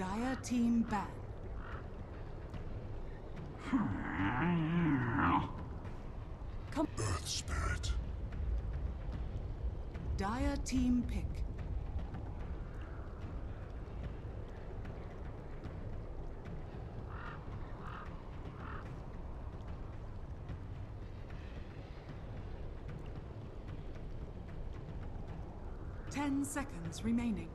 Dire team ban. Earth Spirit. Dire team pick. Ten seconds remaining.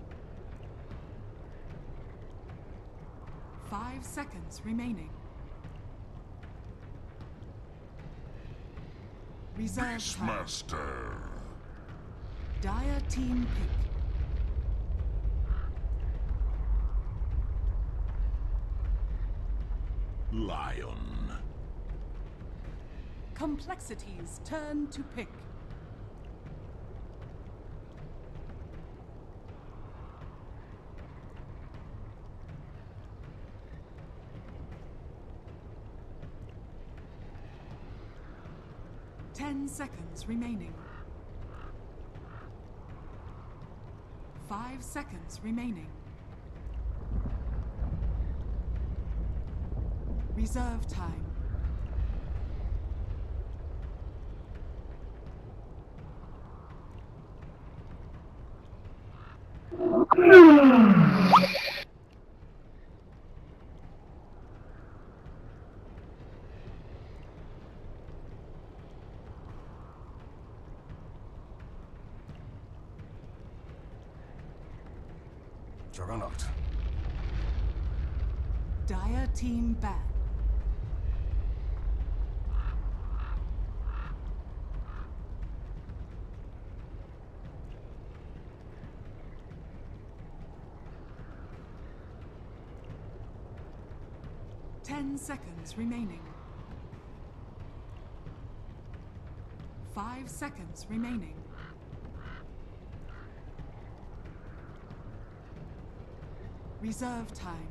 5 seconds remaining. Reserve time. Beastmaster. Dire team pick. Lion. Complexity's turn to pick. Ten seconds remaining. 5 seconds remaining. Reserve time. Juggernaut. Dire team ban. Ten seconds remaining. 5 seconds remaining. Reserve time.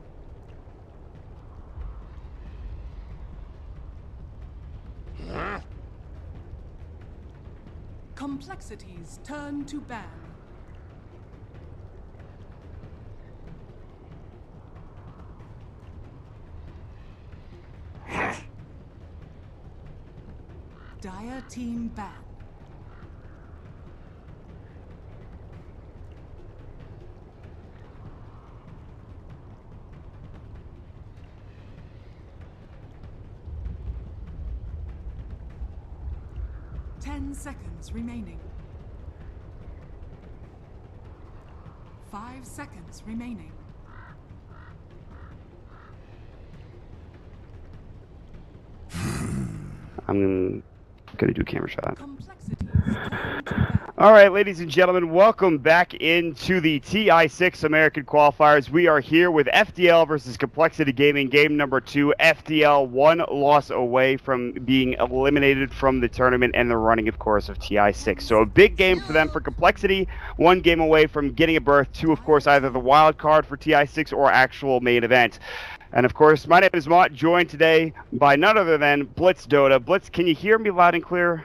Complexity's turn to ban. Dire team ban. Ten seconds remaining. 5 seconds remaining. I'm gonna do a camera shot. Complexity's turn to ban. All right, ladies and gentlemen, welcome back into the TI6 American Qualifiers. We are here with FDL versus Complexity Gaming, game number 2. FDL 1 loss away from being eliminated from the tournament and the running, of course, of TI6. So a big game for them for Complexity, 1 game away from getting a berth to, of course, either the wild card for TI6 or actual main event. And of course, my name is Mott, joined today by none other than Blitz Dota. Blitz, can you hear me loud and clear?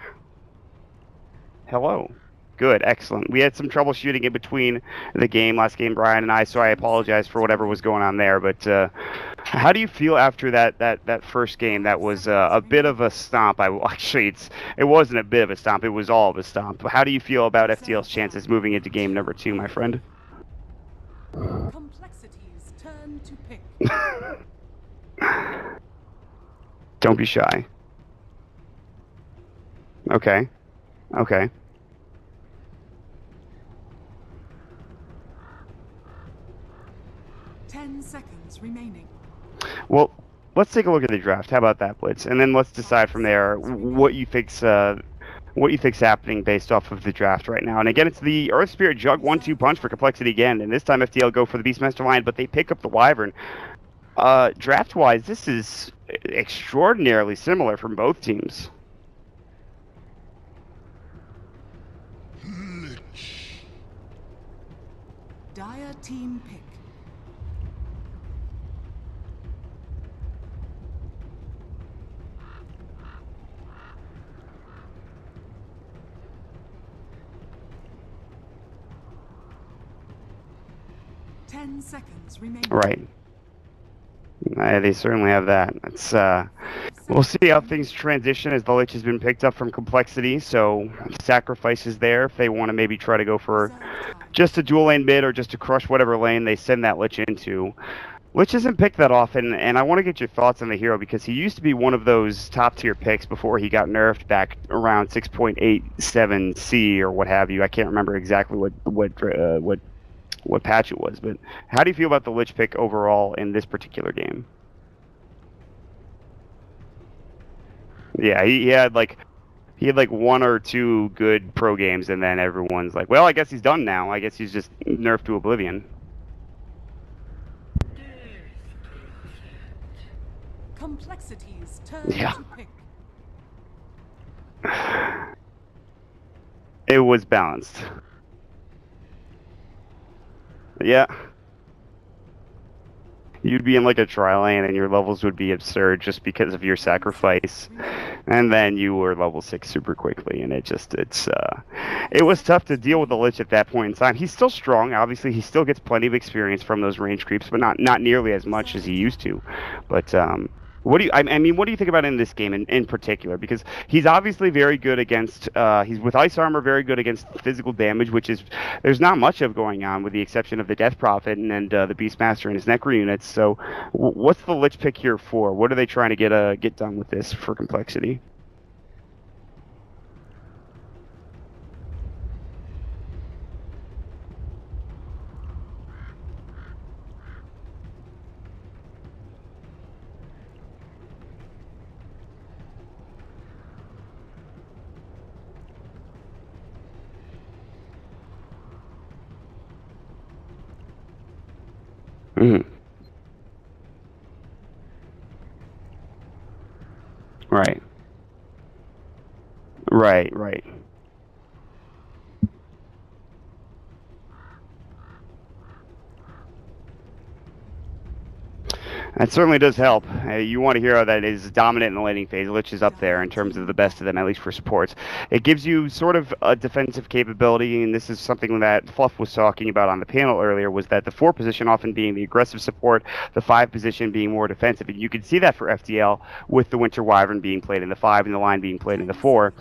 Hello. Good, excellent. We had some troubleshooting in between the game, last game, Brian and I, so I apologize for whatever was going on there. But how do you feel after that first game? That was a bit of a stomp. Actually, it wasn't a bit of a stomp. It was all of a stomp. How do you feel about FDL's chances moving into game number 2, my friend? Complexity's turn to pick. Don't be shy. Okay. Okay. Seconds remaining. Well, let's take a look at the draft. How about that, Blitz? And then let's decide from there what you think's happening based off of the draft right now. And again, it's the Earth Spirit Jug 1-2 punch for Complexity again. And this time FDL go for the Beastmaster line, but they pick up the Wyvern. Draft-wise, this is extraordinarily similar from both teams. Dire team pick. Ten seconds remaining. Right. They certainly have that. It's we'll see how things transition as the Lich has been picked up from Complexity. So sacrifices there if they want to maybe try to go for just a dual lane mid or just to crush whatever lane they send that Lich into. Lich isn't picked that often, and I want to get your thoughts on the hero because he used to be one of those top tier picks before he got nerfed back around 6.87 C or what have you. I can't remember exactly what patch it was, but how do you feel about the Lich pick overall in this particular game? Yeah, he had like one or two good pro games, and then everyone's like, well, I guess he's done now. I guess he's just nerfed to oblivion. Complexity's turn Yeah. to pick. It was balanced. Yeah. You'd be in like a trial lane and your levels would be absurd just because of your sacrifice. And then you were level 6 super quickly, and it was tough to deal with the Lich at that point in time. He's still strong, obviously. He still gets plenty of experience from those range creeps, but not nearly as much as he used to. But what do you think about in this game in particular? Because he's obviously very good against, he's with Ice Armor, very good against physical damage, which is, there's not much of going on with the exception of the Death Prophet and the Beastmaster and his Necro units. So what's the Lich pick here for? What are they trying to get done with this for Complexity? Mhm. Right. Right, right. That certainly does help. You want a hero that is dominant in the laning phase. Lich is up there in terms of the best of them, at least for supports. It gives you sort of a defensive capability, and this is something that Fluff was talking about on the panel earlier, was that the 4 position often being the aggressive support, the 5 position being more defensive. And you can see that for FDL with the Winter Wyvern being played in the 5 and the line being played in the 4.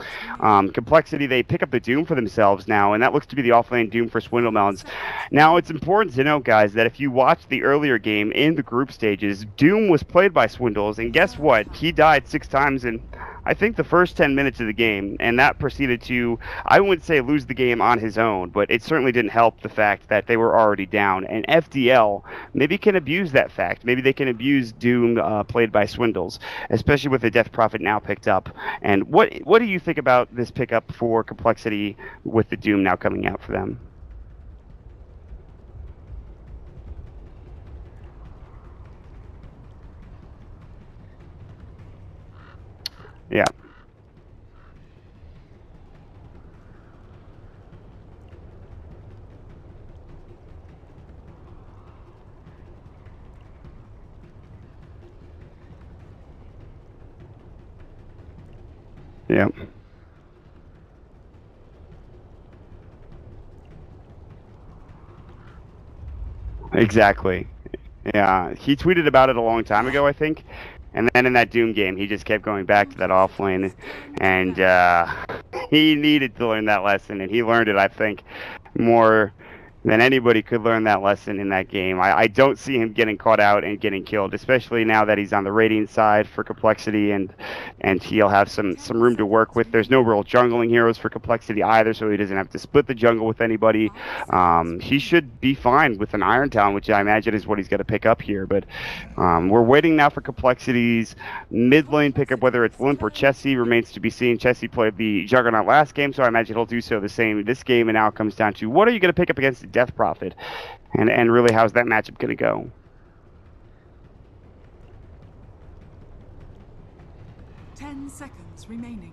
Complexity, they pick up the Doom for themselves now, and that looks to be the offlane Doom for Swindlemelons. Now, it's important to note, guys, that if you watch the earlier game in the group stages, Doom was played by Swindles, and guess what? He died 6 times in, I think, the first 10 minutes of the game, and that proceeded to, I wouldn't say lose the game on his own, but it certainly didn't help the fact that they were already down. And FDL maybe can abuse that fact. Maybe they can abuse Doom played by Swindles, especially with the Death Prophet now picked up. And what do you think about this pickup for Complexity with the Doom now coming out for them? Yeah. Yeah. Exactly. Yeah, he tweeted about it a long time ago, I think. And then in that Doom game, he just kept going back to that offlane, and he needed to learn that lesson, and he learned it, I think, more than anybody could learn that lesson in that game. I don't see him getting caught out and getting killed, especially now that he's on the Radiant side for Complexity, and he'll have some room to work with. There's no real jungling heroes for Complexity either, so he doesn't have to split the jungle with anybody. He should be fine with an Iron Talon, which I imagine is what he's going to pick up here. But we're waiting now for Complexity's mid lane pickup, whether it's Limp or Chessie remains to be seen. Chessie played the Juggernaut last game, so I imagine he'll do so the same this game. And now it comes down to what are you going to pick up against the Death Prophet, and really how's that matchup going to go? 10 seconds remaining.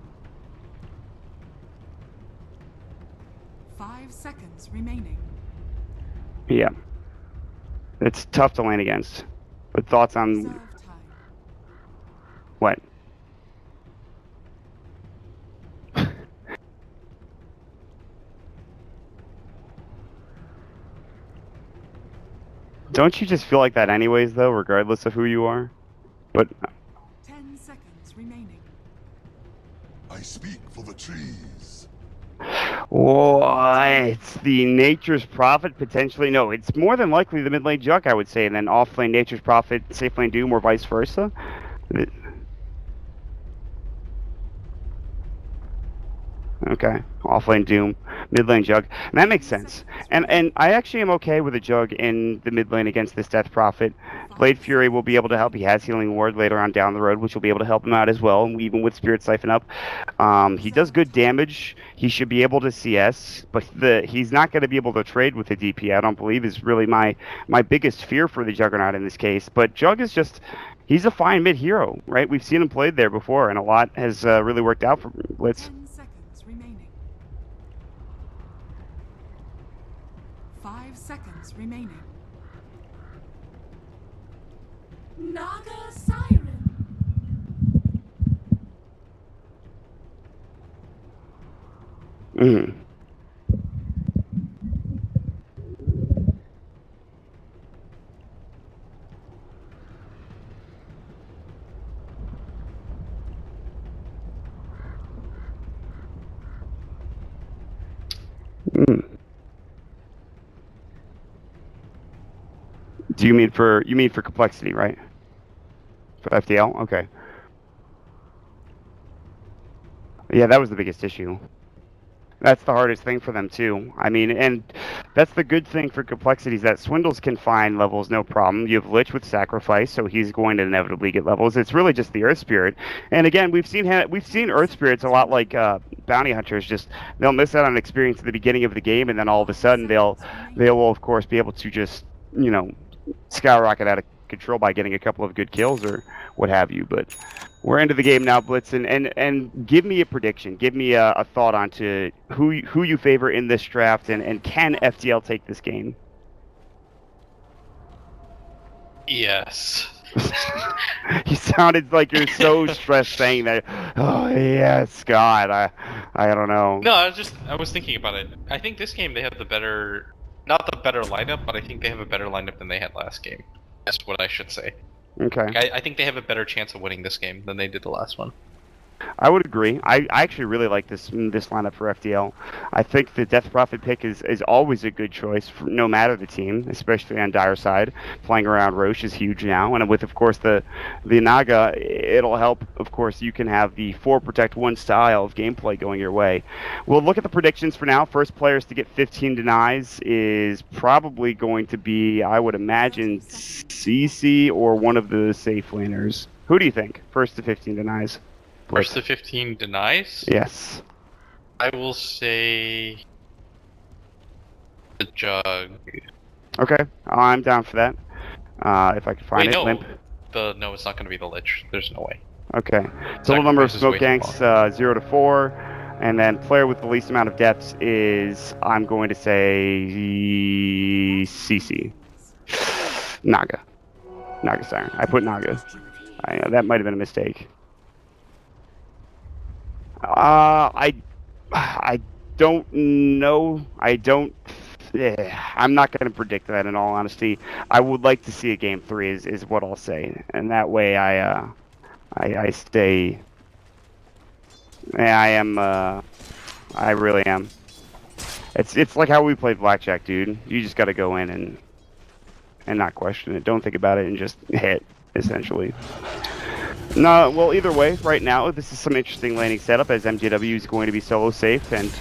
5 seconds remaining. Yeah, it's tough to lane against. But thoughts on Reserve time. what? Don't you just feel like that anyways, though, regardless of who you are? But 10 seconds remaining. I speak for the trees. it's the Nature's Prophet, potentially. No, it's more than likely the mid lane Juck, I would say, and then off lane Nature's Prophet, safe lane Doom, or vice versa. Okay, off lane Doom, mid lane Jug, and that makes sense. And I actually am okay with a Jug in the mid lane against this Death Prophet. Blade Fury will be able to help. He has Healing Ward later on down the road, which will be able to help him out as well, even with Spirit Siphon up. He does good damage. He should be able to CS, but he's not going to be able to trade with the DP, I don't believe, is really my biggest fear for the Juggernaut in this case. But Jug is just... He's a fine mid-hero, right? We've seen him played there before, and a lot has really worked out for Blitz. 10 seconds remaining. 5 seconds remaining. Naga Siren. Mm. Mm. Do you mean for complexity, right? For FDL? Okay. Yeah, that was the biggest issue. That's the hardest thing for them too. I mean, and that's the good thing for complexities that Swindles can find levels no problem. You have Lich with Sacrifice, so he's going to inevitably get levels. It's really just the Earth Spirit. And again, we've seen Earth Spirits a lot like bounty hunters. Just they'll miss out on experience at the beginning of the game, and then all of a sudden they will of course be able to just skyrocket out of control by getting a couple of good kills or what have you. But we're into the game now, Blitz, and give me a prediction. Give me a thought onto who you favor in this draft, and can FDL take this game? Yes. You sounded like you're so stressed saying that. Oh yes, God, I don't know. No, I was thinking about it. I think this game they have not the better lineup, but I think they have a better lineup than they had last game. That's what I should say. Okay. I think they have a better chance of winning this game than they did the last one. I would agree. I actually really like this lineup for FDL. I think the Death Prophet pick is always a good choice, no matter the team, especially on Dire side. Playing around Roche is huge now, and with, of course, the Naga, it'll help. Of course, you can have the 4 Protect 1 style of gameplay going your way. We'll look at the predictions for now. First players to get 15 denies is probably going to be, I would imagine, CC or one of the safe laners. Who do you think? First to 15 denies. First to 15 denies? Yes. I will say the Jug. Okay, I'm down for that. If I can find Wait, it. no. Limp. No, it's not going to be the Lich. There's no way. Okay. Total number of Sacrifice is smoke way too ganks 0 to 4, and then player with the least amount of deaths is, I'm going to say, CC. Naga Siren. I put Naga. That might have been a mistake. I don't know. I'm not going to predict that in all honesty. I would like to see a game 3 is what I'll say, and that way I stay. I am. I really am. It's like how we played blackjack, dude. You just got to go in and not question it. Don't think about it and just hit, essentially. No, well, either way, right now, this is some interesting laning setup as MJW is going to be solo safe, and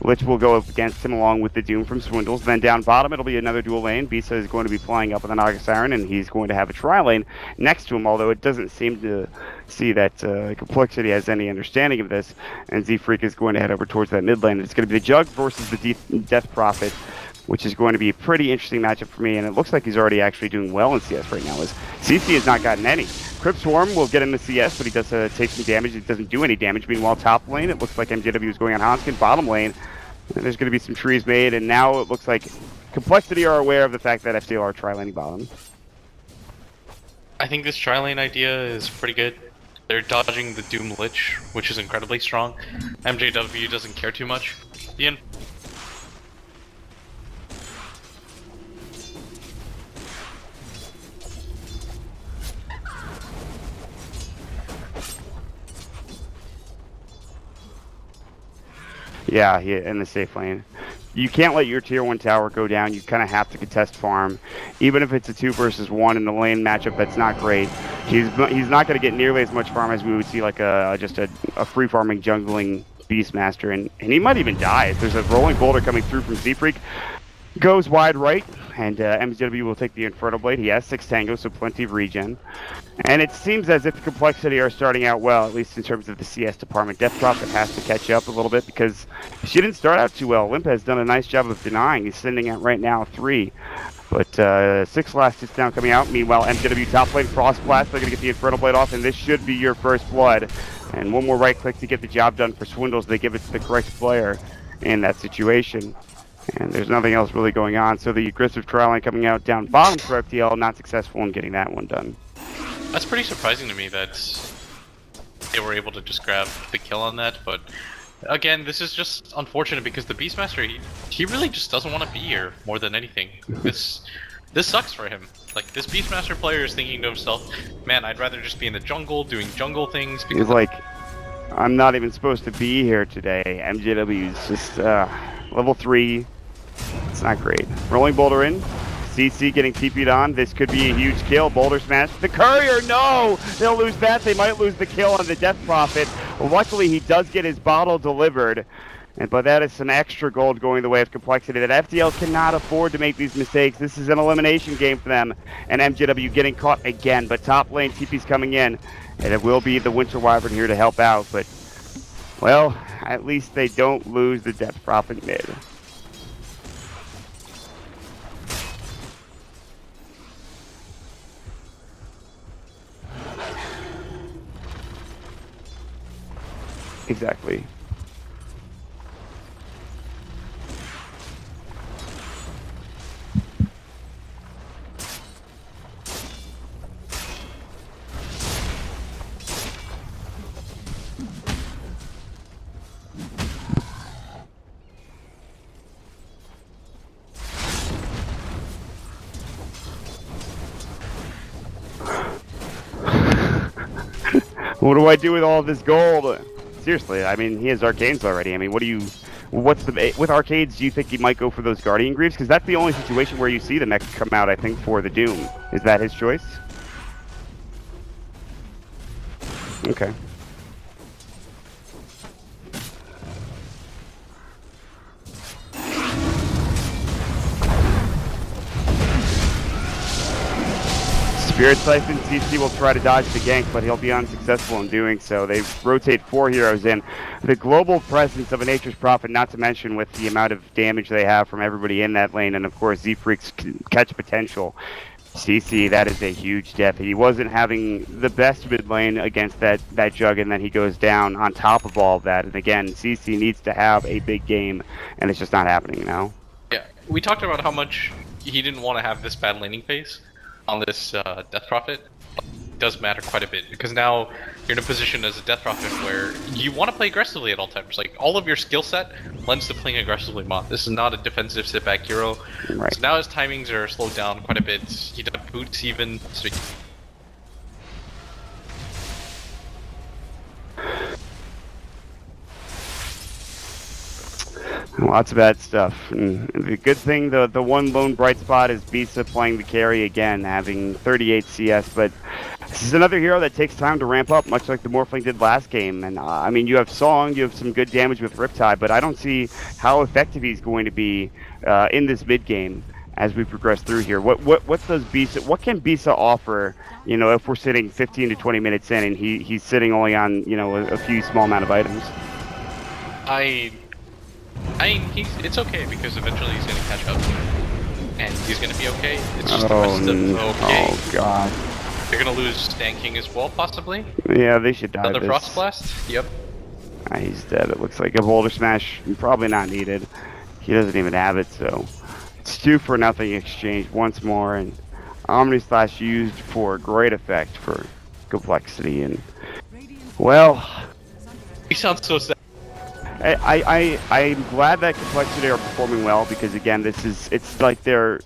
Lich will go up against him along with the Doom from Swindles. Then down bottom, it'll be another dual lane. Bisa is going to be flying up with an Naga Siren, and he's going to have a tri-lane next to him, although it doesn't seem to see that Complexity has any understanding of this. And Z-Freak is going to head over towards that mid lane. It's going to be the Jug versus the Death Prophet, which is going to be a pretty interesting matchup for me, and it looks like he's already actually doing well in CS right now, as CC has not gotten any. Crypt Swarm will get him the CS, but he does take some damage. It doesn't do any damage. Meanwhile, top lane, it looks like MJW is going on Hanskin. Bottom lane, and there's going to be some trees made, and now it looks like Complexity are aware of the fact that FDL are tri-laning bottom. I think this tri-lane idea is pretty good. They're dodging the Doom Lich, which is incredibly strong. MJW doesn't care too much. Yeah, in the safe lane. You can't let your tier 1 tower go down. You kind of have to contest farm. Even if it's a 2 versus 1 in the lane matchup, that's not great. He's not going to get nearly as much farm as we would see like just a free farming jungling Beastmaster, and he might even die. If there's a rolling boulder coming through from Z-Freak, goes wide right, and MW will take the Inferno Blade. He has 6 tangos, so plenty of regen. And it seems as if Complexity are starting out well, at least in terms of the CS department. Death Prophet has to catch up a little bit because she didn't start out too well. Limp has done a nice job of denying. He's sending out right now 3. But 6 last hits down coming out. Meanwhile, MW top lane, Frost Blast. They're going to get the Inferno Blade off, and this should be your first blood. And one more right click to get the job done for Swindles. They give it to the correct player in that situation. And there's nothing else really going on. So the aggressive trial line coming out down bottom for FDL, not successful in getting that one done. That's pretty surprising to me that they were able to just grab the kill on that, but again, this is just unfortunate because the Beastmaster, he really just doesn't want to be here more than anything. This sucks for him. Like, this Beastmaster player is thinking to himself, man, I'd rather just be in the jungle doing jungle things because he's like, I'm not even supposed to be here today. MJW's just level 3. It's not great. Rolling boulder in. CC getting TP'd on. This could be a huge kill. Boulder smash. The courier, no! They'll lose that. They might lose the kill on the Death Prophet. Luckily, he does get his bottle delivered. But that is some extra gold going the way of Complexity that FDL cannot afford to make these mistakes. This is an elimination game for them. And MJW getting caught again. But top lane, TP's coming in. And it will be the Winter Wyvern here to help out. But, well, at least they don't lose the Death Prophet mid. Exactly. What do I do with all this gold? Seriously, I mean, he has arcanes already. I mean, with arcades, do you think he might go for those Guardian Greaves? Because that's the only situation where you see the mech come out, I think, for the Doom. Is that his choice? Okay. Spirit Siphon, CC will try to dodge the gank, but he'll be unsuccessful in doing so. They rotate 4 heroes in. The global presence of a Nature's Prophet, not to mention with the amount of damage they have from everybody in that lane, and of course Z-Freak's catch potential. CC, that is a huge death. He wasn't having the best mid lane against that Jug, and then he goes down on top of all of that. And again, CC needs to have a big game, and it's just not happening now. Yeah, we talked about how much he didn't want to have this bad laning phase on this Death Prophet. It does matter quite a bit because now you're in a position as a Death Prophet where you want to play aggressively at all times. Like, all of your skill set lends to playing aggressively more. This is not a defensive sit-back hero. Right. So now his timings are slowed down quite a bit. He does boots even. So lots of bad stuff. And the good thing, the one lone bright spot is Bisa playing the carry again, having 38 CS. But this is another hero that takes time to ramp up, much like the Morphling did last game. And I mean, you have Song, you have some good damage with Riptide, but I don't see how effective he's going to be in this mid game as we progress through here. What does Bisa? What can Bisa offer? You know, if we're sitting 15 to 20 minutes in, and he's sitting only on a few small amount of items. I mean, it's okay because eventually he's gonna catch up, and he's gonna be okay. It's just the rest of okay. Oh god. They're gonna lose Stan King as well, possibly. Yeah, they should die. Another Frost Blast. Yep. He's dead. It looks like a Boulder Smash, probably not needed. He doesn't even have it, so it's 2-for-0 exchange once more, and Omni Slash used for great effect for Complexity, and well, He sounds so sad. I'm glad that Complexity are performing well because again, it's like they're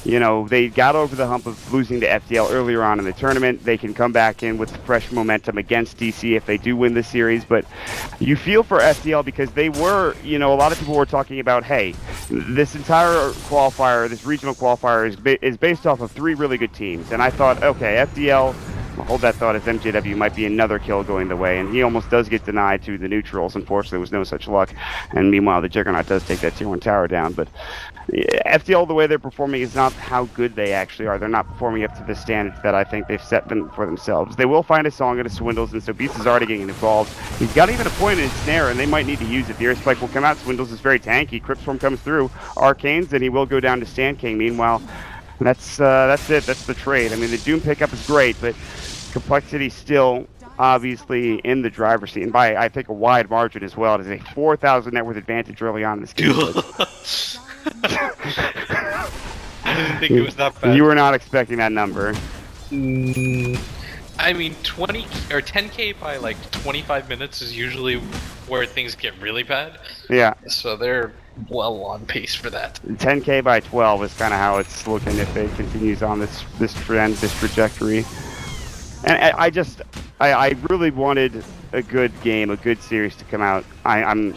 you know, they got over the hump of losing to FDL earlier on in the tournament. They can come back in with fresh momentum against DC if they do win the series. But you feel for FDL because they were, you know, a lot of people were talking about, hey, this entire qualifier, this regional qualifier is based off of 3 really good teams. And I thought, okay, FDL, I'll hold that thought as MJW might be another kill going the way. And he almost does get denied to the neutrals. Unfortunately, there was no such luck. And meanwhile, the Juggernaut does take that tier 1 tower down. But FDL, the way they're performing is not how good they actually are. They're not performing up to the standards that I think they've set them for themselves. They will find a song and a Swindles, and so Beast is already getting involved. He's got even a point in his snare, and they might need to use it. The air spike will come out. Swindles is very tanky. Cryptstorm comes through. Arcanes, and he will go down to Stand King. Meanwhile, that's it. That's the trade. I mean, the Doom pickup is great, but Complexity still obviously in the driver's seat, and by I think a wide margin as well. It is a 4,000 net worth advantage early on in this game. I didn't think it was that bad. You were not expecting that number. I mean, 20 or 10k by like 25 minutes is usually where things get really bad. Yeah. So they're well on pace for that. 10k by 12 is kind of how it's looking if it continues on this trend, this trajectory. And I really wanted a good game, a good series to come out. I'm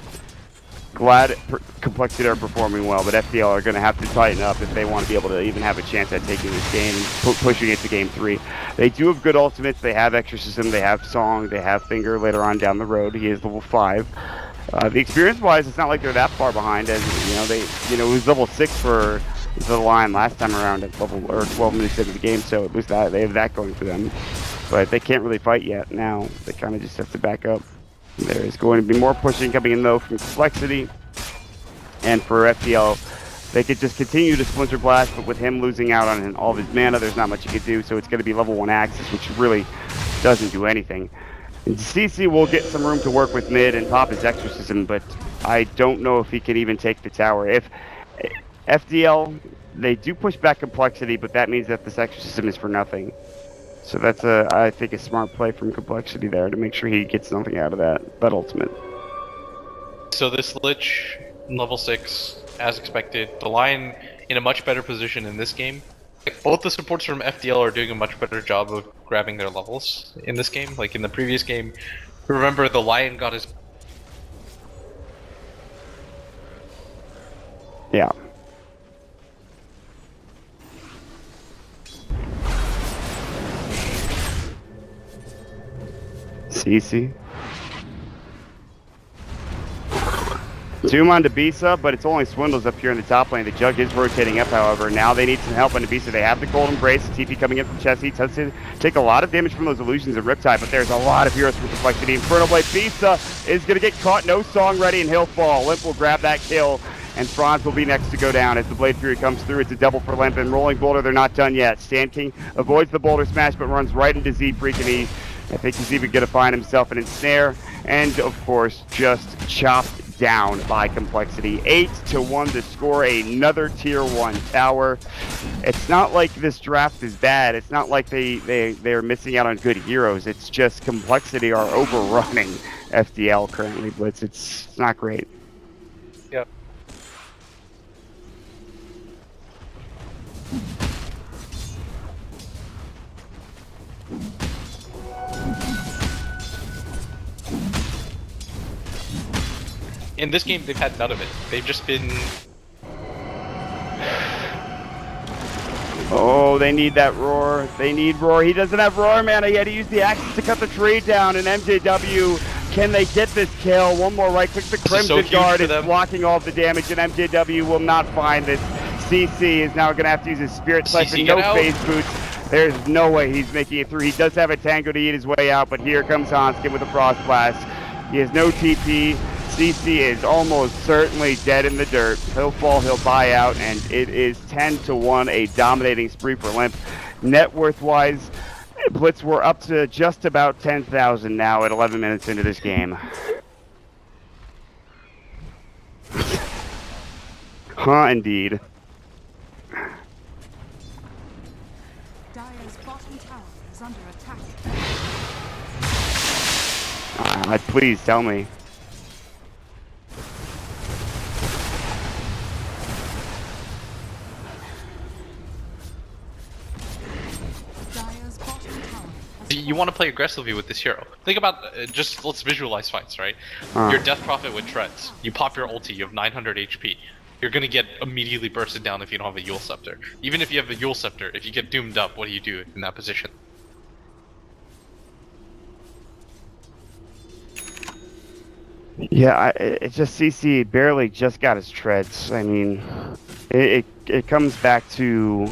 glad Complexity are performing well, but FDL are going to have to tighten up if they want to be able to even have a chance at taking this game and pushing it to game 3. They do have good ultimates. They have Exorcism, they have Song, they have Finger later on down the road. He is level 5. The experience-wise, it's not like they're that far behind. As it was level 6 for the line last time around at level 12 minutes into the game, so at least they have that going for them. But they can't really fight yet. Now they kind of just have to back up. There is going to be more pushing coming in though from Complexity, and for FDL, they could just continue to Splinter Blast, but with him losing out on all of his mana, there's not much he could do. So it's going to be level 1 Axis, which really doesn't do anything. And CC will get some room to work with mid and pop his Exorcism, but I don't know if he can even take the tower. If FDL, they do push back Complexity, but that means that this Exorcism is for nothing. So that's I think a smart play from Complexity there to make sure he gets something out of that ultimate. So this Lich, level 6, as expected. The Lion in a much better position in this game. Like, both the supports from FDL are doing a much better job of grabbing their levels in this game. Like in the previous game, remember the Lion got his... Yeah. CC. Zoom on Bisa, but it's only Swindles up here in the top lane. The Jug is rotating up, however. Now they need some help on Bisa. They have the Cold Embrace. TP coming in from Chessie. Does take a lot of damage from those illusions of Riptide, but there's a lot of heroes for Complexity. Infernal Blade. Bisa is going to get caught. No Song ready, and he'll fall. Limp will grab that kill, and Franz will be next to go down as the Blade Fury comes through. It's a double for Limp, and Rolling Boulder, they're not done yet. Stand King avoids the Boulder Smash, but runs right into Z-Freak, and I think he's even going to find himself an ensnare, and of course, just chopped down by Complexity. 8-1 to score another tier 1 tower. It's not like this draft is bad. It's not like they're missing out on good heroes. It's just Complexity are overrunning FDL currently, Blitz. It's not great. Yep. In this game, they've had none of it. They've just been... Oh, they need that Roar. They need Roar. He doesn't have Roar mana. He had to use the Axis to cut the tree down. And MJW, can they get this kill? One more right click. The Crimson Guard is blocking all of the damage, and MJW will not find this. CC is now going to have to use his Spirit Siphon. No phase boots. There's no way he's making it through. He does have a Tango to eat his way out, but here comes Hanskin with a Frost Blast. He has no TP. CC is almost certainly dead in the dirt. He'll fall, he'll buy out, and it is 10-1, a dominating spree for Limp. Net worth-wise, Blitz, we're up to just about 10,000 now at 11 minutes into this game. Huh, indeed. Dire's bottom tower is under attack. Please tell me. you want to play aggressively with this hero. Think about just let's visualize fights, right? Your Death Prophet with treads. You pop your ulti. You have 900 HP. You're gonna get immediately bursted down if you don't have a Yule Scepter. Even if you have a Yule Scepter, if you get doomed up, what do you do in that position? Yeah, it's just CC barely just got his treads. I mean, it comes back to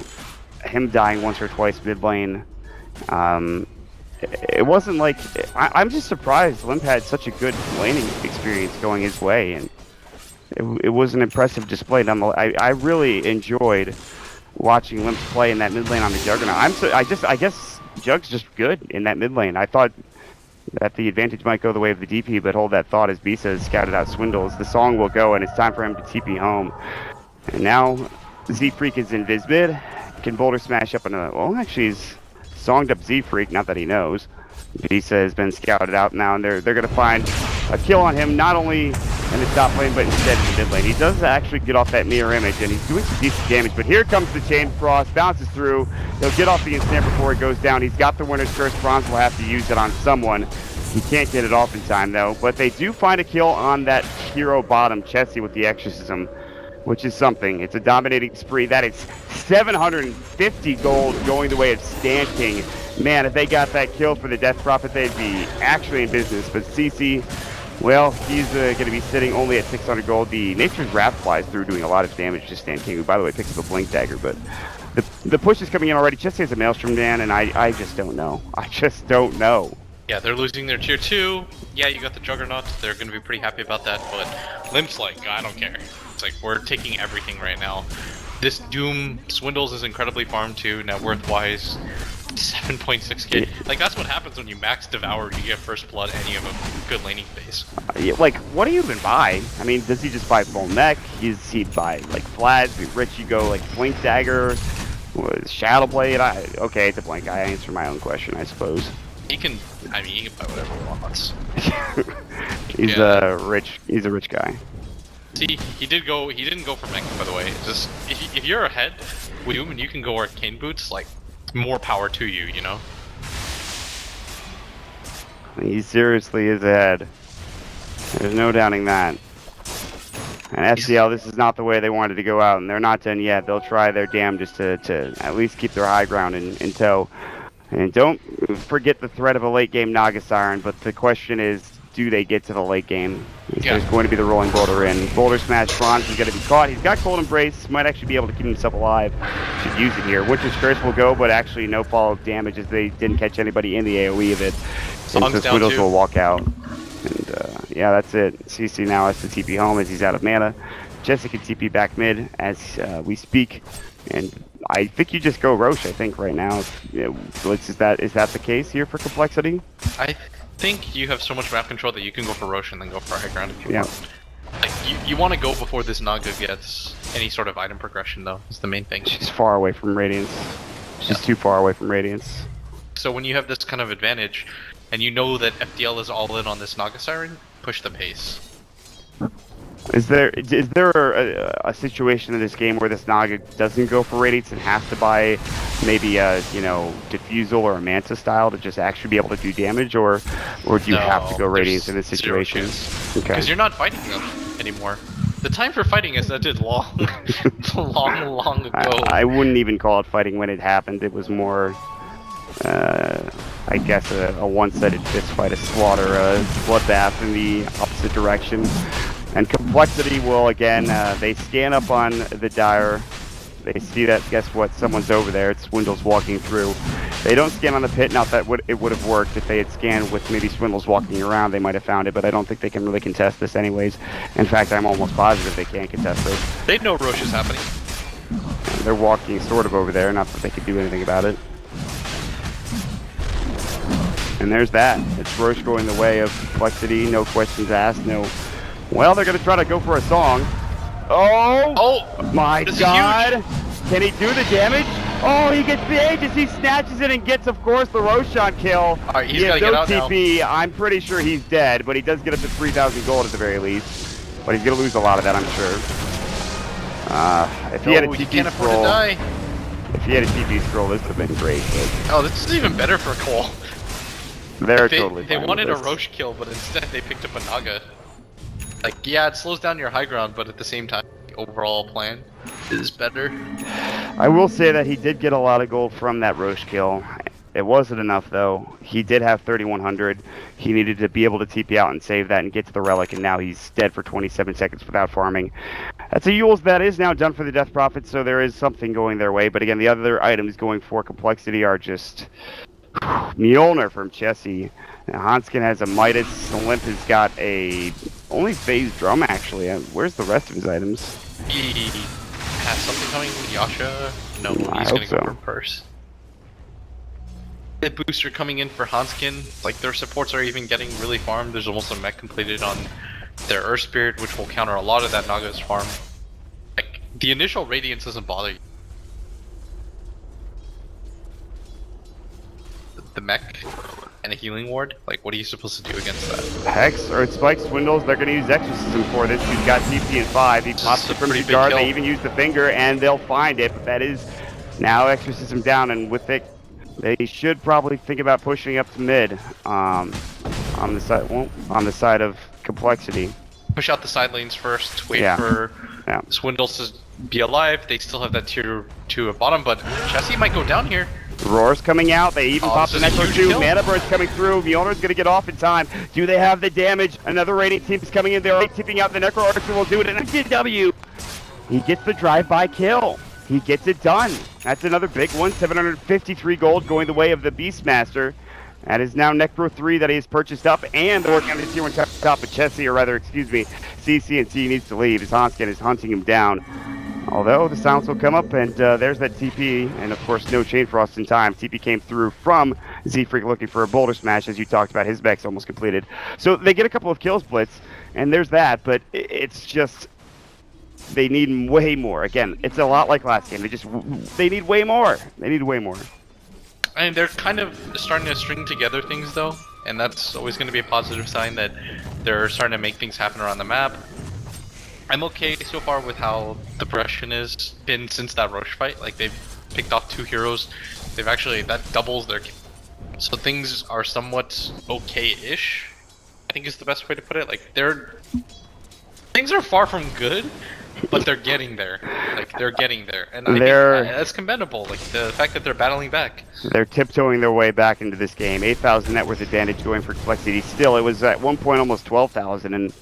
him dying once or twice mid lane. It wasn't like I'm just surprised Limp had such a good laning experience going his way, and it was an impressive display. I really enjoyed watching Limp play in that mid lane on the Juggernaut. I guess Jug's just good in that mid lane. I thought that the advantage might go the way of the DP, but hold that thought as Bisa has scouted out Swindles. The song will go, and it's time for him to TP home. And now Z-Freak is in Viz mid. Can Boulder smash up another? Well, actually, he's songed up Z-Freak, not that he knows. Bisa has been scouted out now, and they're going to find a kill on him, not only in the top lane, but instead in the mid lane. He does actually get off that mirror image, and he's doing some decent damage, but here comes the Chain Frost, bounces through. He'll get off the ensnare before it goes down. He's got the Winner's Curse. Bronze will have to use it on someone. He can't get it off in time, though, but they do find a kill on that hero bottom, Chessie, with the Exorcism, which is something. It's a dominating spree. That is 750 gold going the way of Stan King. Man, if they got that kill for the Death Prophet, they'd be actually in business. But CC, well, he's going to be sitting only at 600 gold. The Nature's Wrath flies through, doing a lot of damage to Stan King, who, by the way, picks up a Blink Dagger. But the push is coming in already. Chessie has a Maelstrom, man, and I just don't know. I just don't know. Yeah, they're losing their tier 2. Yeah, you got the Juggernaut. They're going to be pretty happy about that, but Limp's like, I don't care. It's like, we're taking everything right now. This Doom Swindles is incredibly farmed too, net worth-wise. 7.6k. Like, that's what happens when you max Devour, you get First Blood, and you have a good laning base. Yeah, like, what do you even buy? I mean, does he just buy full mech? Does he buy, like, Flads? Be rich, you go, like, Blink Dagger? Shadow Blade? Okay, it's a blank. I answer my own question, I suppose. He can, I mean, he can buy whatever he wants. He's a rich guy. See, he didn't go for mech, by the way. Just, if you're ahead with Doom and you can go Arcane Boots, like, more power to you, you know? He seriously is ahead. There's no doubting that. And FDL, this is not the way they wanted to go out, and they're not done yet. They'll try their damnedest to at least keep their high ground in tow. And don't forget the threat of a late game Naga Siren, but the question is, do they get to the late game? Yeah. There's going to be the rolling boulder in. Boulder Smash, Bronze is going to be caught. He's got Cold Embrace, might actually be able to keep himself alive. Should use it here. Winter's Curse will go, but actually no follow-up damage as they didn't catch anybody in the AoE of it. And so Swiddles will walk out. And yeah, that's it. CC now has to TP home as he's out of mana. Jessica TP back mid as we speak. And I think you just go Roche, I think, right now. Is that the case here for Complexity? I think you have so much map control that you can go for Roche and then go for high ground if you want. Like, you want to go before this Naga gets any sort of item progression, though, is the main thing. She's far away from Radiance. She's too far away from Radiance. So when you have this kind of advantage, and you know that FDL is all in on this Naga Siren, push the pace. Is there a situation in this game where this Naga doesn't go for Radiance and has to buy maybe a Diffusal or a Manta style to just actually be able to do damage, or do you have to go Radiance in this situation? Because you're not fighting them anymore. The time for fighting is ended long ago. I wouldn't even call it fighting when it happened. It was more, I guess, a one-sided fist fight, a slaughter, a bloodbath in the opposite direction. And Complexity will, again, they scan up on the Dire. They see that, guess what, someone's over there. It's Swindles walking through. They don't scan on the pit. Now, it would have worked if they had scanned with maybe Swindles walking around. They might have found it, but I don't think they can really contest this anyways. In fact, I'm almost positive they can't contest this. They know Roche is happening. And they're walking sort of over there, not that they could do anything about it. And there's that. It's Roche going the way of Complexity. No questions asked. No. Well, they're going to try to go for a song. Oh my God. Can he do the damage? Oh, he gets the Aegis. He snatches it and gets, of course, the Roshan kill. All right, he's got to get out TP. now. I'm pretty sure he's dead, but he does get up to 3,000 gold at the very least. But he's going to lose a lot of that, I'm sure. If he had a TP scroll, if he had a TP scroll, this would have been great. But... Oh, this is even better for coL. They're They, totally they fine wanted with a this. Roche kill, but instead they picked up a Naga. Like, yeah, it slows down your high ground, but at the same time, the overall plan is better. I will say that he did get a lot of gold from that Roche kill. It wasn't enough, though. He did have 3,100. He needed to be able to TP out and save that and get to the relic, and now he's dead for 27 seconds without farming. That's a Yules that is now done for the Death Prophet, so there is something going their way. But again, the other items going for complexity are just Mjolnir from Chessie. Hanskin has a Midas. Limp has got a only phase drum, actually. Where's the rest of his items? He has something coming. Yasha? No, I he's hope gonna go so. for Purse. The booster coming in for Hanskin. Like, their supports are even getting really farmed. There's almost a mech completed on their Earth Spirit, which will counter a lot of that Naga's farm. Like, the initial Radiance doesn't bother you. The mech and a healing ward, like, what are you supposed to do against that? Hex or Spike Swindles, they're going to use Exorcism for this. He's got TP in 5. He pops the a pretty Crimson big Guard. kill. They even use the finger, and they'll find it. But that is now Exorcism down, and with it, they should probably think about pushing up to mid on the side of complexity. Push out the side lanes first, wait Yeah. for Yeah. Swindles to be alive. They still have that tier 2 at bottom, but Chessie might go down here. Roar's coming out. They even pop the this is a Necro huge 2. kill. Mana Bird's coming through. Mjolnir's going to get off in time. Do they have the damage? Another Radiant team is coming in. They're tipping out. The Necro Archer will do it. And a GW. He gets the drive-by kill. He gets it done. That's another big one. 753 gold going the way of the Beastmaster. That is now Necro 3 that he has purchased up. And working on the tier 1 top of Chessie, or rather, excuse me, CC&T needs to leave as Hanskin is hunting him down. Although the silence will come up, and there's that TP, and of course no Chain Frost in time. TP came through from Z-Freak looking for a Boulder Smash, as you talked about. His mech's almost completed. So they get a couple of kills, Blitz, and there's that, but it's just they need way more. Again, it's a lot like last game. They need way more. They need way more. And they're kind of starting to string together things, though, and that's always going to be a positive sign that they're starting to make things happen around the map. I'm okay so far with how the progression has been since that Roche fight. Like, they've picked off 2 heroes. They've actually, that doubles their... So things are somewhat okay-ish, I think is the best way to put it. Like, things are far from good, but they're getting there. Like, they're getting there. And I think that's commendable. Like, the fact that they're battling back. They're tiptoeing their way back into this game. 8,000 net worth advantage going for complexity. Still, it was at one point almost 12,000, and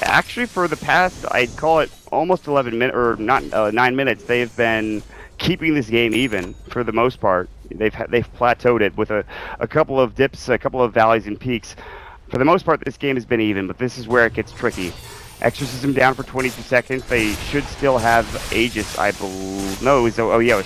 actually, for the past, I'd call it almost 11 minutes, or not 9 minutes, they've been keeping this game even for the most part. They've plateaued it with a couple of dips, a couple of valleys and peaks. For the most part, this game has been even, but this is where it gets tricky. Exorcism down for 22 seconds. They should still have Aegis, I believe. No, it was,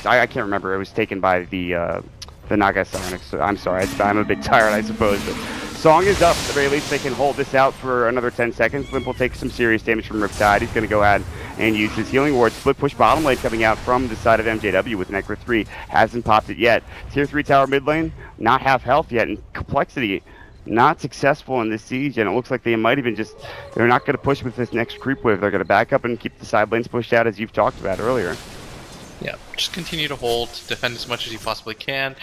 I can't remember. It was taken by the Naga Psionics. So I'm sorry, I'm a bit tired, I suppose. But Song is up. At the very least, they can hold this out for another 10 seconds. Limp will take some serious damage from Riptide. He's going to go ahead and use his healing ward. Split push bottom lane coming out from the side of MJW with Necro 3. Hasn't popped it yet. Tier 3 tower mid lane, not half health yet. And complexity, not successful in this siege. And it looks like they might even they're not going to push with this next creep wave. They're going to back up and keep the side lanes pushed out, as you've talked about earlier. Yeah, just continue to hold, defend as much as you possibly can,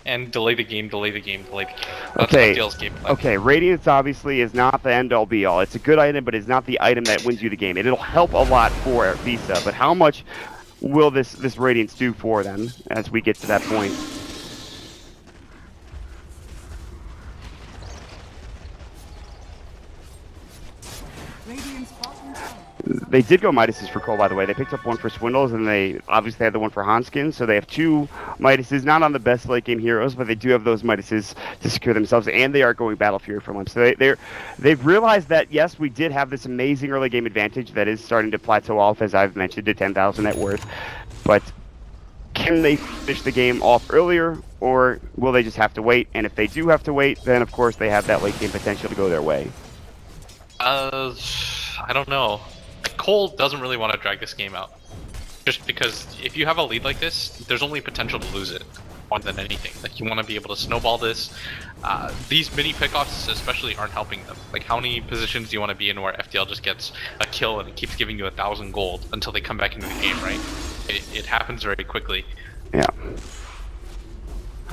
and delay the game. That's FDL's game plan. Okay, Radiance obviously is not the end-all be-all. It's a good item, but it's not the item that wins you the game. It'll help a lot for Visa, but how much will this Radiance do for them as we get to that point? Radiant's bottom tower. They did go Midases for coL, by the way. They picked up one for Swindles, and they obviously had the one for Hanskin, so they have 2 Midases, not on the best late game heroes, but they do have those Midases to secure themselves, and they are going Battle Fury from them. So they've realized that, yes, we did have this amazing early game advantage that is starting to plateau off, as I've mentioned, to 10,000 net worth, but can they finish the game off earlier, or will they just have to wait? And if they do have to wait, then of course they have that late game potential to go their way. I don't know. coL doesn't really want to drag this game out. Just because if you have a lead like this, there's only potential to lose it more than anything. Like, you want to be able to snowball this. These mini pickoffs especially aren't helping them. Like, how many positions do you want to be in where FDL just gets a kill and it keeps giving you 1,000 gold until they come back into the game, right? It happens very quickly. Yeah.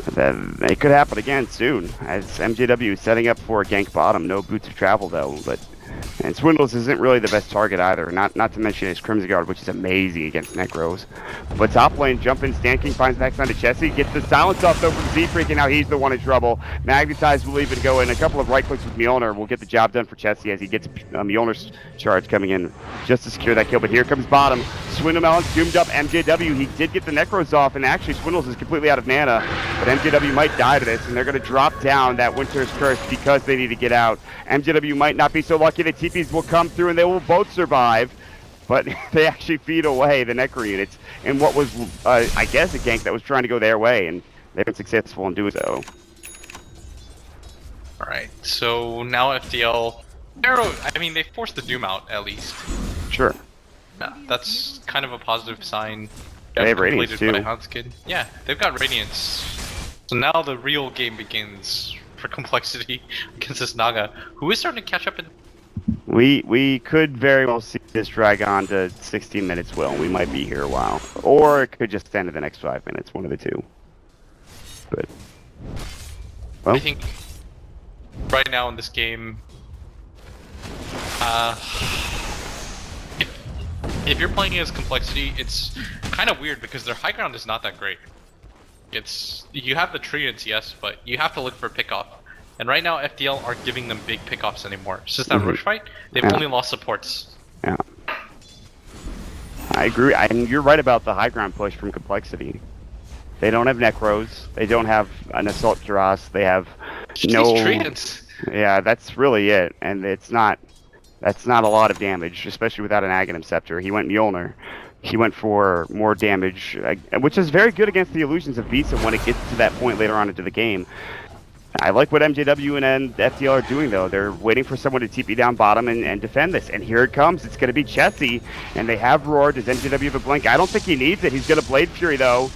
It could happen again soon, as MJW is setting up for a gank bottom. No boots of travel though, and Swindles isn't really the best target either. Not to mention his Crimson Guard, which is amazing against Necros. But top lane, jumping, Stan King finds back onto Chessie, gets the silence off though from Z-Freak, and now he's the one in trouble. Magnetize will even go in. A couple of right clicks with Mjolnir will get the job done for Chessie as he gets Mjolnir's charge coming in just to secure that kill. But here comes bottom. Swindlemelon's doomed up MJW. He did get the Necros off, and actually Swindles is completely out of mana. But MJW might die to this, and they're going to drop down that Winter's Curse because they need to get out. MJW might not be so lucky. The TPs will come through, and they will both survive. But they actually feed away the Necro units in what was, I guess, a gank that was trying to go their way, and they've been successful in doing so. Alright, so now FDL... I mean, they forced the Doom out, at least. Sure. Yeah, that's kind of a positive sign. They have Radiance, too. Yeah, they've got Radiance. So now the real game begins for Complexity against this Naga, who is starting to catch up in... We could very well see this drag on to 16 minutes, Will. We might be here a while. Or it could just end in the next 5 minutes, one of the two. But... well. I think right now in this game... if you're playing as Complexity, it's kind of weird because their high ground is not that great. You have the treants, yes, but you have to look for pickoff. And right now, FDL aren't giving them big pickoffs anymore. Since that Roche fight, they've only lost supports. Yeah. I agree, and you're right about the high ground push from Complexity. They don't have Necros, they don't have an Assault Duras, they have no... treants. Yeah, that's really it, and that's not a lot of damage, especially without an Aghanim Scepter. He went Mjolnir. He went for more damage, which is very good against the illusions of Visa when it gets to that point later on into the game. I like what MJW and FDL are doing, though. They're waiting for someone to TP down bottom and defend this. And here it comes. It's going to be Chessie, and they have Roar. Does MJW have a blink? I don't think he needs it. He's going to Blade Fury, though.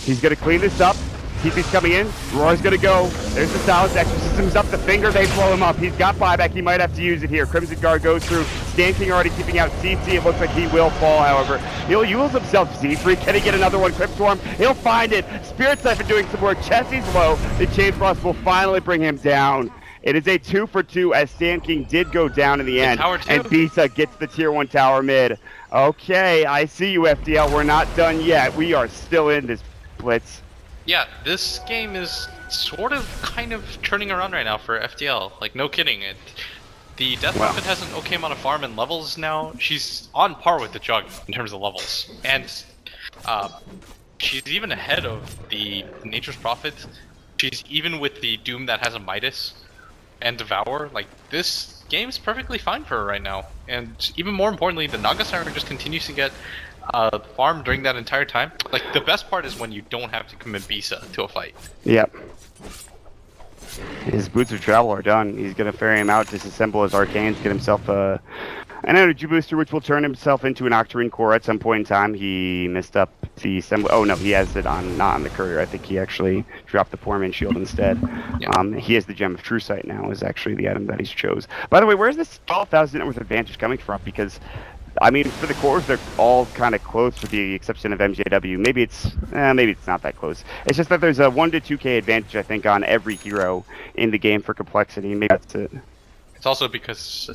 He's going to clean this up. TP's coming in. Roar's going to go. There's the Silence. Exorcism's up the finger. They blow him up. He's got buyback. He might have to use it here. Crimson Guard goes through. Stan King already keeping out CC. It looks like he will fall, however. He'll use himself Z-Freak. Can he get another one? Crypt Swarm. He'll find it. Spirit Siphon doing some work. Chessie's low. The Chain Frost will finally bring him down. It is a 2 for 2 as Stan King did go down in the end. And Bisa gets the tier 1 tower mid. Okay, I see you, FDL. We're not done yet. We are still in this blitz. Yeah, this game is sort of kind of turning around right now for FDL. Like, no kidding. The Death Weapon has an okay amount of farm and levels now. She's on par with the Jug in terms of levels. And she's even ahead of the Nature's Prophet. She's even with the Doom that has a Midas and Devour. Like, this game's perfectly fine for her right now. And even more importantly, the Naga Siren just continues to get farm during that entire time. Like, the best part is when you don't have to commit Bisa to a fight. Yep. His boots of travel are done. He's gonna ferry him out, disassemble his arcanes, get himself an energy booster, which will turn himself into an Octarine core at some point in time. He missed up the assembly. Oh no, he has it on, not on the courier. I think he actually dropped the Poorman shield instead. Yeah. He has the Gem of True Sight now, is actually the item that he's chose. By the way, where's this 12,000 net worth advantage coming from? Because I mean, for the cores, they're all kind of close with the exception of MJW. Maybe it's not that close. It's just that there's a 1 to 2k advantage, I think, on every hero in the game for Complexity. Maybe that's it. It's also because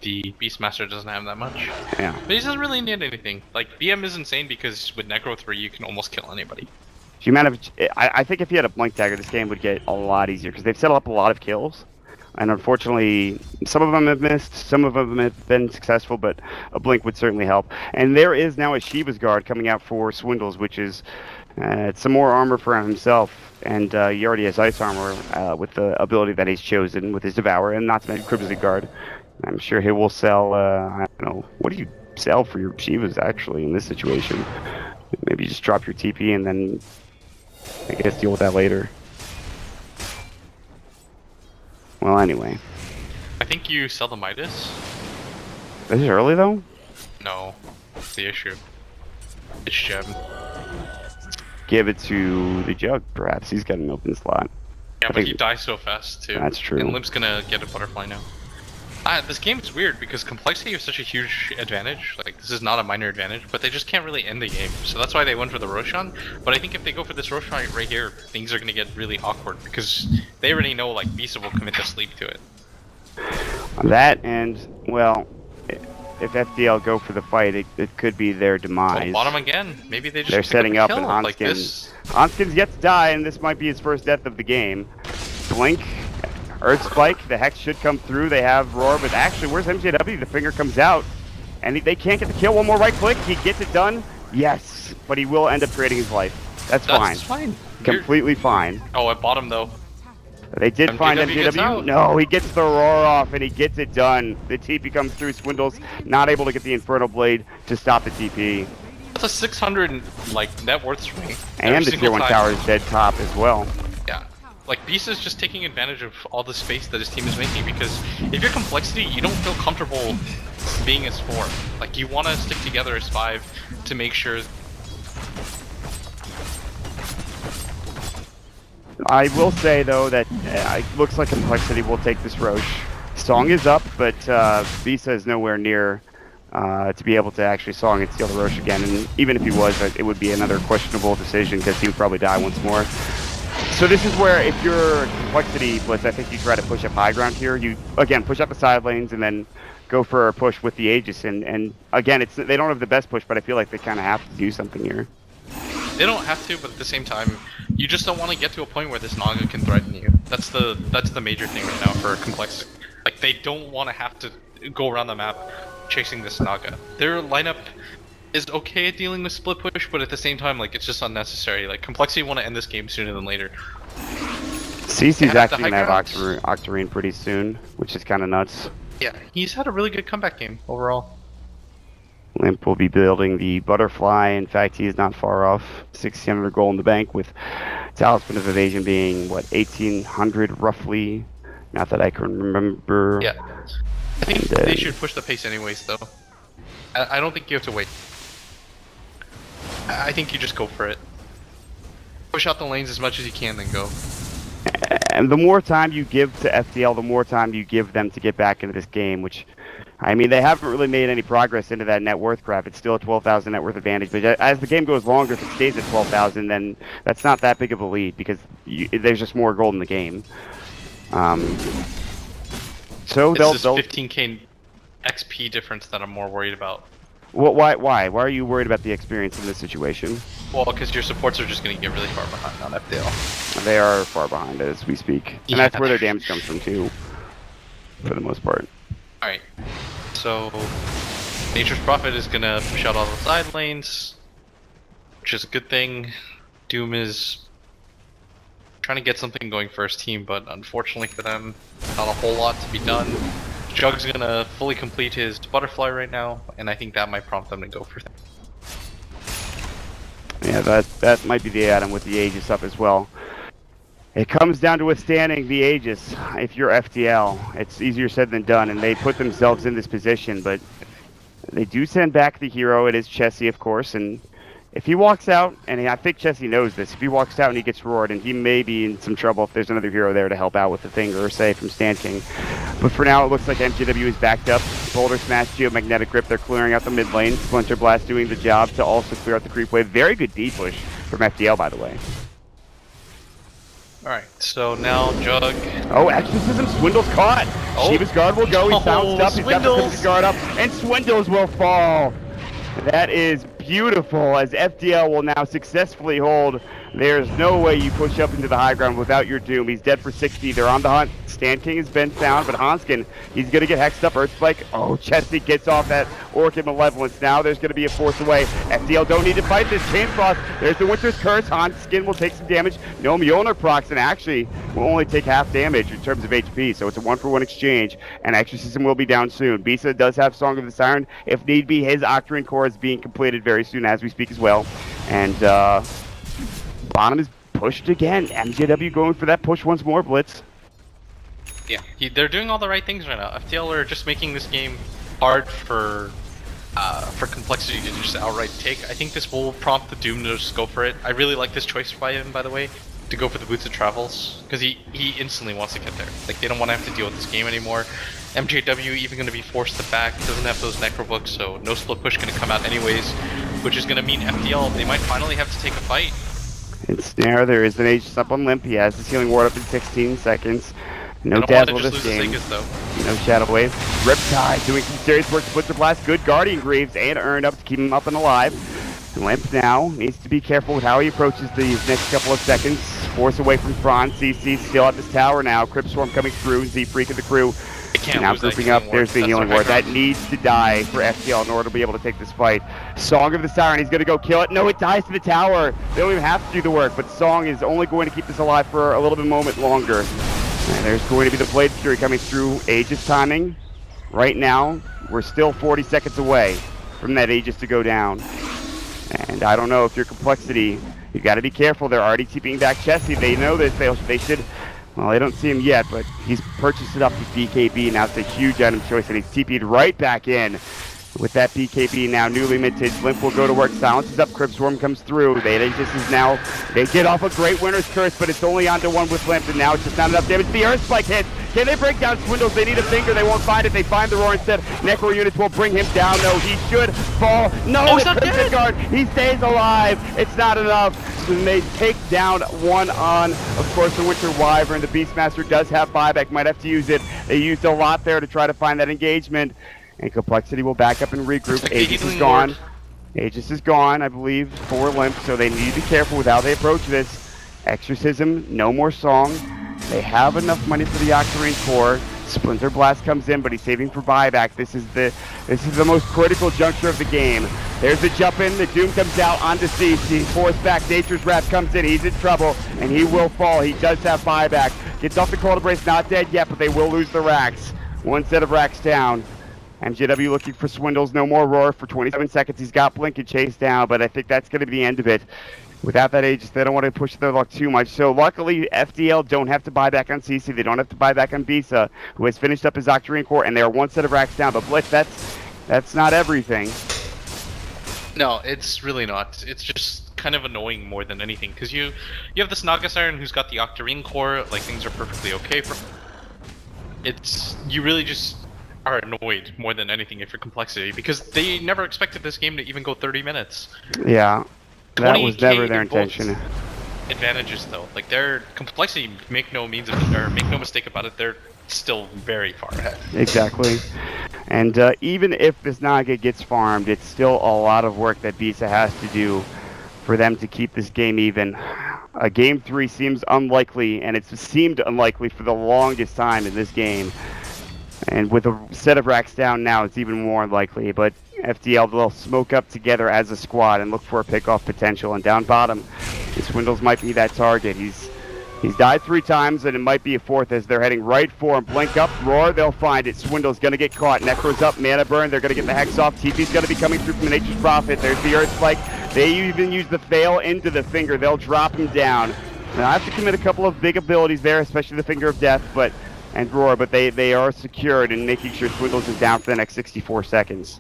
the Beastmaster doesn't have that much. Yeah. But he doesn't really need anything. Like, BM is insane because with Necro 3, you can almost kill anybody. I think if he had a Blink Dagger, this game would get a lot easier because they've set up a lot of kills. And unfortunately, some of them have missed, some of them have been successful, but a blink would certainly help. And there is now a Shiva's Guard coming out for Swindles, which is some more armor for himself. And he already has Ice Armor with the ability that he's chosen with his Devour, and not to mention Crimson Guard. I'm sure he will sell, I don't know, what do you sell for your Shivas actually in this situation? Maybe just drop your TP and then, I guess, deal with that later. Well, anyway. I think you sell the Midas. Is it early, though? No. That's the issue. It's Gem. Give it to the Jug, perhaps. He's got an open slot. Yeah, but he dies so fast, too. That's true. And Limp's gonna get a Butterfly now. This game is weird because complexity is such a huge advantage. Like, this is not a minor advantage, but they just can't really end the game. So that's why they went for the Roshan. But I think if they go for this Roshan right here, things are going to get really awkward because they already know, like, Bisa will commit to sleep to it. That and, well, if FDL go for the fight, it could be their demise. Oh, bottom again. Maybe they just They're pick setting up up, a and kill like this. Hanskin's yet to die, and this might be his first death of the game. Blink, Earth Spike, the Hex should come through. They have Roar, but actually, where's MJW? The finger comes out, and they can't get the kill. One more right click, he gets it done. Yes, but he will end up creating his life. That's fine. That's fine. Completely fine. Oh, at bottom though. They did find gets MJW. out. No, he gets the Roar off, and he gets it done. The TP comes through. Swindle's not able to get the Infernal Blade to stop the TP. That's a 600 like net worth swing. And the tier 1 tower is dead top as well. Yeah. Like, Beast is just taking advantage of all the space that his team is making because if you're complexity, you don't feel comfortable being as 4. Like, you want to stick together as 5 to make sure. I will say, though, that it looks like complexity will take this Roche. Song is up, but Bisa is nowhere near to be able to actually Song and steal the Roche again. And even if he was, it would be another questionable decision because he would probably die once more. So this is where, if you're complexity Blitz, I think you try to push up high ground here. You, again, push up the side lanes and then go for a push with the Aegis. And again, they don't have the best push, but I feel like they kind of have to do something here. They don't have to, but at the same time, you just don't want to get to a point where this Naga can threaten you. That's the major thing right now for complexity. Like, they don't want to have to go around the map chasing this Naga. Their lineup is okay at dealing with split push, but at the same time, like, it's just unnecessary. Like, complexity want to end this game sooner than later. CC's actually going to have Octarine pretty soon, which is kind of nuts. Yeah, he's had a really good comeback game overall. Limp will be building the Butterfly. In fact, he is not far off. 1,600 gold in the bank, with Talisman of Evasion being, what, 1,800 roughly? Not that I can remember. Yeah. I think they should push the pace anyways, though. I don't think you have to wait. I think you just go for it. Push out the lanes as much as you can, then go. And the more time you give to FDL, the more time you give them to get back into this game, which, I mean, they haven't really made any progress into that net worth graph. It's still a 12,000 net worth advantage, but as the game goes longer, if it stays at 12,000, then that's not that big of a lead because there's just more gold in the game. So it's this 15k XP difference that I'm more worried about. Well, why? Why are you worried about the experience in this situation? Well, because your supports are just going to get really far behind on FDL. They are far behind as we speak, and that's where their damage comes from too, for the most part. All right. So, Nature's Prophet is gonna push out all the side lanes, which is a good thing. Doom is trying to get something going for his team, but unfortunately for them, not a whole lot to be done. Jug's gonna fully complete his Butterfly right now, and I think that might prompt them to go for things. Yeah, that might be the Atom with the Aegis up as well. It comes down to withstanding the Aegis. If you're FDL, it's easier said than done, and they put themselves in this position, but they do send back the hero. It is Chessie, of course, and if he walks out, and I think Chessie knows this, if he walks out and he gets roared, and he may be in some trouble if there's another hero there to help out with the finger, or say from Stand King. But for now, it looks like MJW is backed up. Boulder Smash, Geomagnetic Grip, they're clearing out the mid lane. Splinter Blast doing the job to also clear out the creep wave. Very good D push from FDL, by the way. Alright, so now Jug. Oh, Exorcism, Swindle's caught. Oh. Shiva's guard will go. He's bounced up. He's got the Swindles. 50 guard up, and Swindles will fall. That is beautiful, as FDL will now successfully hold. There's no way you push up into the high ground without your Doom. He's dead for 60. They're on the hunt. Stand King has been found, but Hanskin, he's going to get hexed up. Earth Spike. Oh, Chessie gets off that Orchid Malevolence. Now there's going to be a force away. FDL don't need to fight this. Chain Frost. There's the Winter's Curse. Hanskin will take some damage. No Mjolnir procs, and actually will only take half damage in terms of HP, so it's a 1-for-1 exchange, and Exorcism will be down soon. Bisa does have Song of the Siren. If need be, his Octarine core is being completed very soon as we speak as well. And bottom is pushed again. MJW going for that push once more, Blitz. Yeah, they're doing all the right things right now. FTL are just making this game hard for complexity to just outright take. I think this will prompt the Doom to just go for it. I really like this choice by him, by the way, to go for the Boots of Travels, because he instantly wants to get there. Like, they don't want to have to deal with this game anymore. MJW even going to be forced to back, doesn't have those necrobooks, so no split push going to come out anyways, which is going to mean FDL, they might finally have to take a fight. Ensnare, there is an Aegis up on Limp. He has his healing ward up in 16 seconds. No I don't want to dazzle just this lose game. Aegis, though. No Shadow Wave. Riptide doing some serious work. Splitzer Blast. Good Guardian Greaves and earned up to keep him up and alive. Limp now needs to be careful with how he approaches these next couple of seconds. Force away from Franz. CC still at this tower now. Crypt Swarm coming through. Z Freak of the crew. Now grouping up, there's the healing ward. That needs to die for FDL in order to be able to take this fight. Song of the Siren, he's going to go kill it. No, it dies to the tower. They don't even have to do the work, but Song is only going to keep this alive for a little bit moment longer. And there's going to be the Blade Fury coming through. Aegis timing. Right now, we're still 40 seconds away from that Aegis to go down. And I don't know if you're Complexity, you got to be careful. They're already TPing back Chessie. They know this. They should. Well, they don't see him yet, but he's purchased it up with BKB. Now it's a huge item choice, and he's TP'd right back in with that BKB now newly minted. Limp will go to work. Silences up. Crypt Swarm comes through. They get off a great Winter's Curse, but it's only onto one with Limp, and now it's just not enough damage. The Earth Spike hits. Can they break down Swindles? They need a finger. They won't find it. They find the Roar instead. Necro units will bring him down, though. He should fall. No, he's not dead. Guard. He stays alive. It's not enough. So they take down one on, of course, the Winter Wyvern. The Beastmaster does have buyback. Might have to use it. They used a lot there to try to find that engagement. And Complexity will back up and regroup. Aegis is gone. Aegis is gone, I believe, for Limp. So they need to be careful with how they approach this. Exorcism, no more Song. They have enough money for the Octarine core. Splinter Blast comes in, but he's saving for buyback. This is the most critical juncture of the game. There's the jump in. The Doom comes out onto CC. Force back. Nature's Wrath comes in. He's in trouble, and he will fall. He does have buyback. Gets off the Cold Embrace. Not dead yet, but they will lose the racks. One set of racks down. MJW looking for Swindles. No more Roar for 27 seconds. He's got Blink and Chase down, but I think that's going to be the end of it. Without that Aegis, they don't want to push their luck too much. So luckily, FDL don't have to buy back on CC. They don't have to buy back on Bisa, who has finished up his Octarine core, and they are one set of racks down. But Blitz, that's not everything. No, it's really not. It's just kind of annoying more than anything, because you have this Naga Siren who's got the Octarine core, like things are perfectly okay for. You really just are annoyed more than anything if you're Complexity, because they never expected this game to even go 30 minutes. Yeah. That was never their intention. Advantages though, like their Complexity, make no mistake about it, they're still very far ahead. Exactly. And even if this Naga gets farmed, it's still a lot of work that Bisa has to do for them to keep this game even. Game 3 seems unlikely, and it's seemed unlikely for the longest time in this game. And with a set of racks down now, it's even more unlikely. But FDL, they'll smoke up together as a squad and look for a pickoff potential. And down bottom, Swindles might be that target. He's died 3 times, and it might be a 4th as they're heading right for him. Blink up, Roar, they'll find it. Swindle's going to get caught. Necro's up, Mana Burn, they're going to get the Hex off. TP's going to be coming through from the Nature's Prophet. There's the Earth Spike. They even use the Fail into the Finger. They'll drop him down. Now, I have to commit a couple of big abilities there, especially the Finger of Death, and Roar, but they are secured in making sure Swindles is down for the next 64 seconds.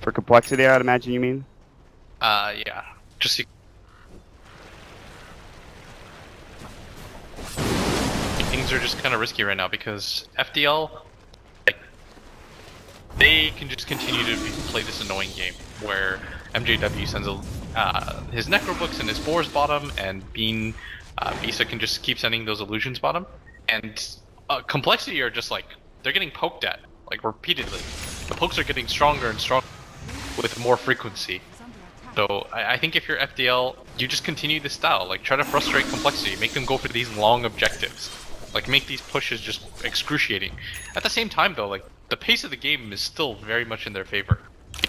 For Complexity, I'd imagine you mean? Yeah. Just things are just kind of risky right now because FDL, like, they can just continue to play this annoying game where MJW sends his Necrobooks and his Boars bottom, and Bisa can just keep sending those Illusions bottom, and Complexity are just like, they're getting poked at, like, repeatedly. The pokes are getting stronger and stronger with more frequency. So I think if you're FDL, you just continue this style, like try to frustrate Complexity, make them go for these long objectives, like make these pushes just excruciating. At the same time though, like the pace of the game is still very much in their favor.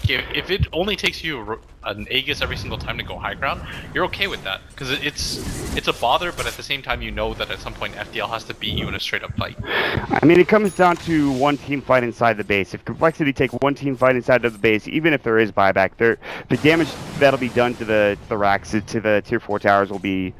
If it only takes you an Aegis every single time to go high ground, you're okay with that, because it's a bother, but at the same time you know that at some point FDL has to beat you in a straight up fight. I mean, it comes down to one team fight inside the base. If Complexity take one team fight inside of the base, even if there is buyback, the damage that'll be done to the racks, to the tier 4 towers will be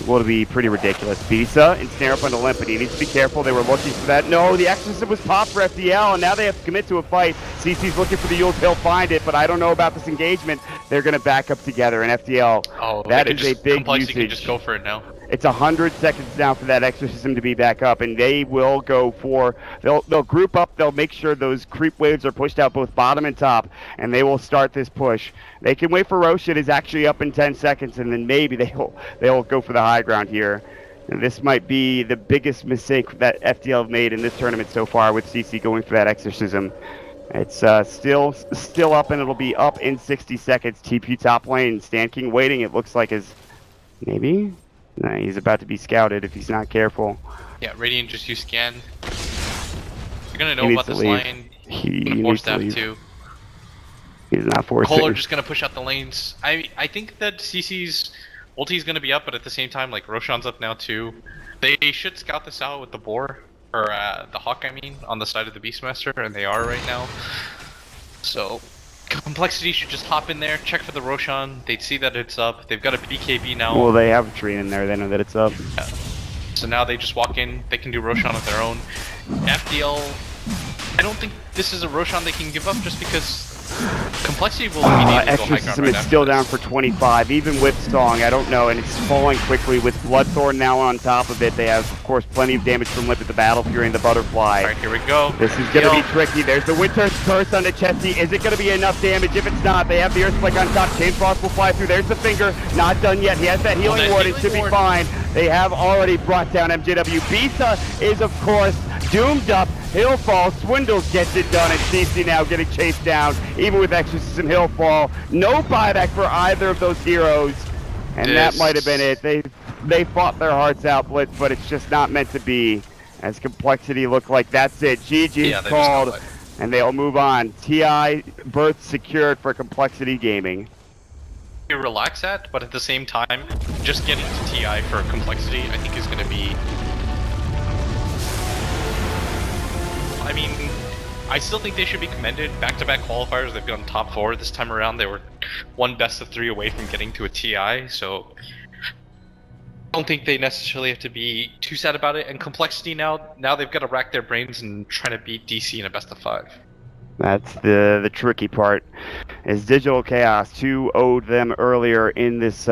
pretty ridiculous. Bisa ensnare up onto Limp, and he needs to be careful. They were looking for that. No, the Exorcism was popped for FDL, and now they have to commit to a fight. CC's looking for the Yules. He'll find it, but I don't know about this engagement. They're going to back up together, and FDL, that is a big Complexity usage. can just go for it now. It's 100 seconds now for that exorcism to be back up, and they will go for. They'll group up. They'll make sure those creep waves are pushed out both bottom and top, and they will start this push. They can wait for Rosh. It is actually up in 10 seconds, and then maybe they'll go for the high ground here. And this might be the biggest mistake that FDL have made in this tournament so far, with CC going for that exorcism. It's still up, and it'll be up in 60 seconds. TP top lane, Stan King waiting. It looks like is maybe. Nah, he's about to be scouted if he's not careful. Yeah, Radiant just use scan. You're gonna know about this lane. He Force needs to staff leave. too. He's not forcing. coL are just gonna push out the lanes. I think that CC's ulti is gonna be up, but at the same time, like Roshan's up now too. They should scout this out with the boar, or the hawk, I mean, on the side of the Beastmaster, and they are right now. So Complexity should just hop in there, check for the Roshan. They'd see that it's up. They've got a BKB now. Well, they have a tree in there. They know that it's up. Yeah. So now they just walk in. They can do Roshan of their own. FDL, I don't think this is a Roshan they can give up, just because Complexity will immediately go high ground Exorcism right is after still this. down for 25, even with Song. I don't know, and it's falling quickly with Bloodthorn now on top of it. They have, of course, plenty of damage from Lip at the Battle Fury and the Butterfly. Alright, here we go. This is going to be tricky. There's the Winter Curse on the Chesty. Is it going to be enough damage? If it's not, they have the Earthquake on top. Chain Frost will fly through. There's the finger. Not done yet. He has that healing ward. It should be fine. They have already brought down MJW. Bisa is, of course, doomed up. He'll fall. Swindles gets it done, and CC now getting chased down. Even with Exorcism, he'll fall. No buyback for either of those heroes. And that might have been it. They fought their hearts out, Blitz, but it's just not meant to be. As Complexity look like that's it. GG's called, and they'll move on. TI berth secured for Complexity Gaming. You relax at, but at the same time, just getting to TI for Complexity, I think is going to be... I mean, I still think they should be commended. Back-to-back qualifiers, they've gone top 4 this time around. They were one best of 3 away from getting to a TI, so I don't think they necessarily have to be too sad about it. And Complexity now they've got to rack their brains and try to beat DC in a best of 5. That's the tricky part, is Digital Chaos 2 owed them earlier in this